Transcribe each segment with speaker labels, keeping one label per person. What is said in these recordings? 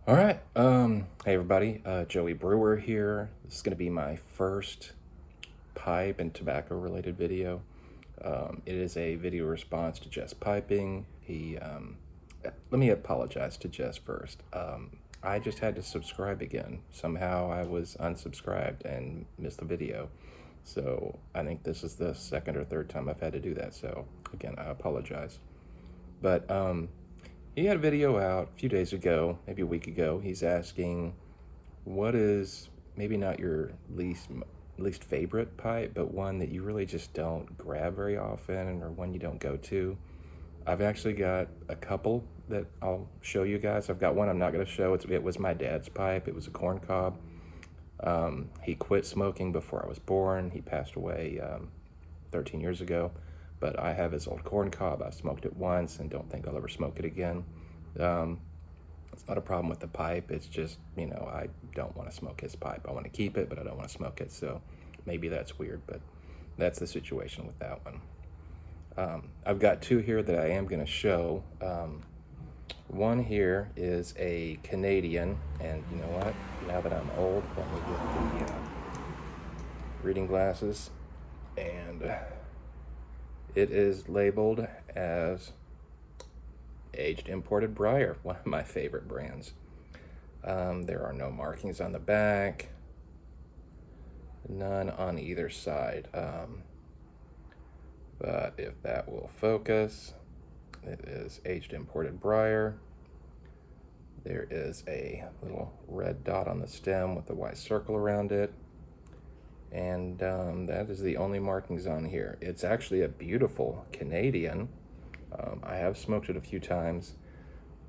Speaker 1: All right. Hey everybody. Joey Brewer here. This is going to be my first pipe and tobacco related video. It is a video response to Jess piping. Let me apologize to Jess first. I just had to subscribe again. Somehow I was unsubscribed and missed the video. So I think this is the second or third time I've had to do that. So again, I apologize. But he had a video out a few days ago, maybe a week ago. He's asking, what is maybe not your least favorite pipe, but one that you really just don't grab very often, or one you don't go to. I've actually got a couple that I'll show you guys. I've got one I'm not going to show. It was my dad's pipe. It was a corn cob. He quit smoking before I was born. He passed away 13 years ago. But I have his old corn cob. I've smoked it once and don't think I'll ever smoke it again. It's not a problem with the pipe. It's just, I don't want to smoke his pipe. I want to keep it, but I don't want to smoke it. So maybe that's weird, but that's the situation with that one. I've got two here that I am going to show. One here is a Canadian, and you know what? Now that I'm old, let me get the reading glasses, and it is labeled as aged imported Briar, one of my favorite brands. There are no markings on the back, none on either side. But if that will focus, it is aged imported Briar. There is a little red dot on the stem with a white circle around it. And that is the only markings on here. It's actually a beautiful Canadian. I have smoked it a few times,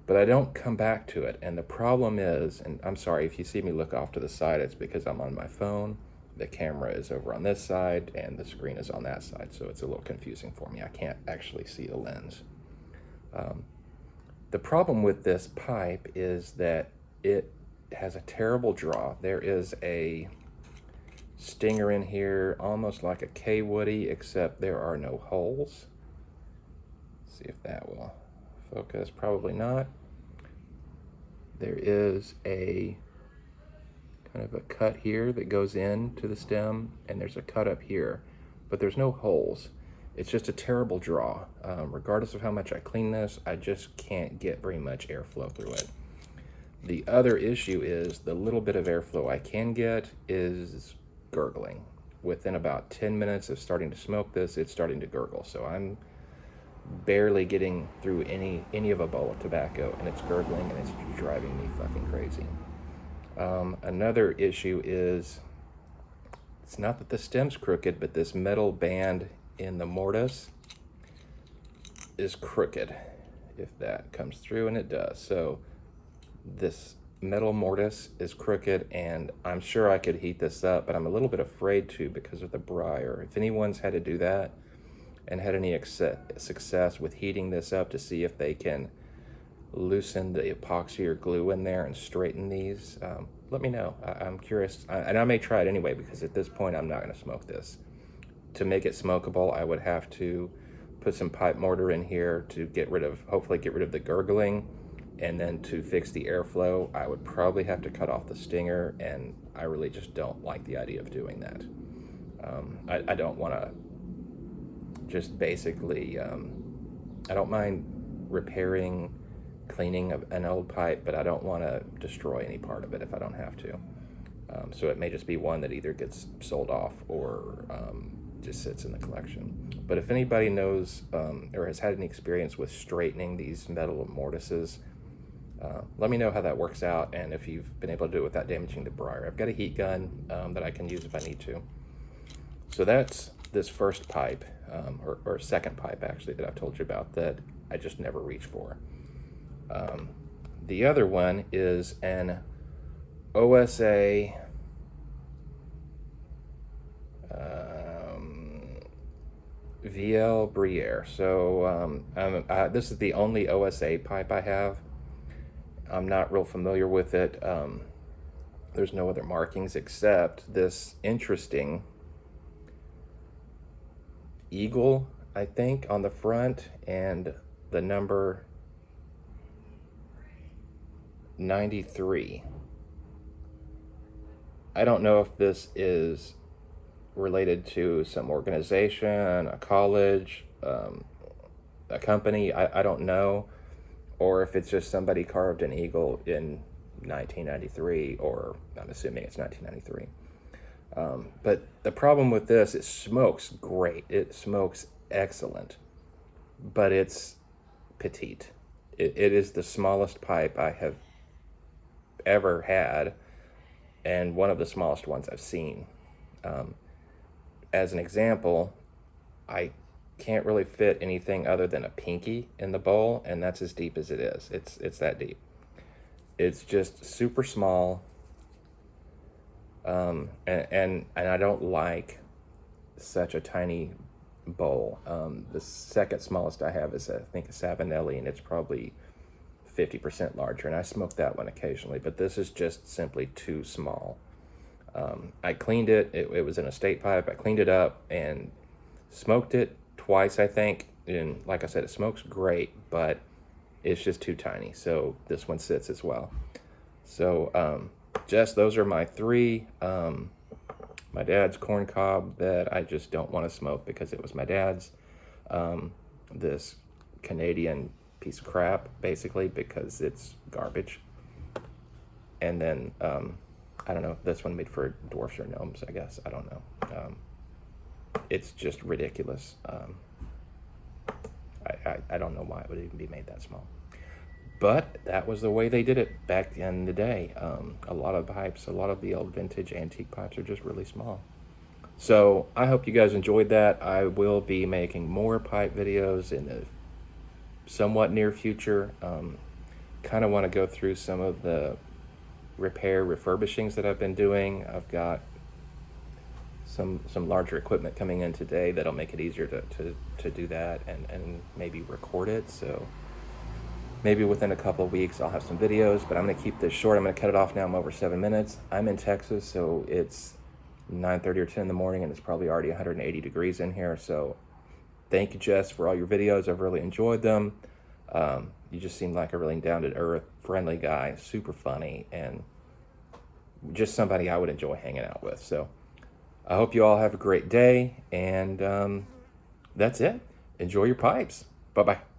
Speaker 1: but I don't come back to it. And the problem is, and I'm sorry if you see me look off to the side, it's because I'm on my phone. The camera is over on this side and the screen is on that side, so it's a little confusing for me. I can't actually see the lens. The problem with this pipe is that it has a terrible draw. There is a stinger in here, almost like a K-Woody, except there are no holes. Let's see if that will focus. Probably not. There is a kind of a cut here that goes into the stem, and there's a cut up here, but there's no holes. It's just a terrible draw. Regardless of how much I clean this, I just can't get very much airflow through it. The other issue is the little bit of airflow I can get is gurgling. Within about 10 minutes of starting to smoke this, it's starting to gurgle. So I'm barely getting through any of a bowl of tobacco, and it's gurgling, and it's driving me fucking crazy. Another issue is, it's not that the stem's crooked, but this metal band in the mortise is crooked, if that comes through, and it does. So this metal mortise is crooked, and I'm sure I could heat this up, but I'm a little bit afraid to because of the briar. If anyone's had to do that and had any success with heating this up to see if they can loosen the epoxy or glue in there and straighten these, let me know. I'm curious, and I may try it anyway, because at this point I'm not going to smoke this. To make it smokable, I would have to put some pipe mortar in here to hopefully get rid of the gurgling, and then to fix the airflow, I would probably have to cut off the stinger, and I really just don't like the idea of doing that. I don't want to just basically, I don't mind repairing, cleaning of an old pipe, but I don't want to destroy any part of it if I don't have to. So it may just be one that either gets sold off or just sits in the collection. But if anybody knows or has had any experience with straightening these metal mortises, let me know how that works out, and if you've been able to do it without damaging the briar. I've got a heat gun that I can use if I need to. So that's this first pipe, or second pipe actually, that I've told you about that I just never reach for. The other one is an OSA VL Briere. So this is the only OSA pipe I have. I'm not real familiar with it. There's no other markings except this interesting eagle, I think, on the front, and the number 1993. I don't know if this is related to some organization, a college, a company, I don't know, or if it's just somebody carved an eagle in 1993, or I'm assuming it's 1993. But the problem with this, it smokes great. It smokes excellent, but it's petite. It is the smallest pipe I have ever had, and one of the smallest ones I've seen. As an example, I can't really fit anything other than a pinky in the bowl, and that's as deep as it is. It's that deep. It's just super small, and I don't like such a tiny bowl. The second smallest I have is, I think, a Savinelli, and it's probably 50% larger, and I smoke that one occasionally, but this is just simply too small. I cleaned it. It was an estate pipe. I cleaned it up and smoked it twice, I think, and like I said, it smokes great, but it's just too tiny, so this one sits as well. So just those are my three. My dad's corn cob that I just don't want to smoke because it was my dad's. This Canadian piece of crap, basically, because it's garbage. And then, I don't know, this one made for dwarfs or gnomes, I guess. I don't know. It's just ridiculous. I don't know why it would even be made that small. But that was the way they did it back in the day. A lot of pipes, a lot of the old vintage antique pipes are just really small. So I hope you guys enjoyed that. I will be making more pipe videos in the somewhat near future. Kind of want to go through some of the repair refurbishings that I've been doing. I've got some larger equipment coming in today that'll make it easier to do that and maybe record it. So maybe within a couple of weeks I'll have some videos, but I'm going to keep this short. I'm going to cut it off now. I'm over 7 minutes. I'm in Texas, so it's 9:30 or 10 in the morning, and it's probably already 180 degrees in here. So thank you, Jess, for all your videos. I've really enjoyed them. You just seem like a really down-to-earth, friendly guy, super funny, and just somebody I would enjoy hanging out with. So I hope you all have a great day, and that's it. Enjoy your pipes. Bye-bye.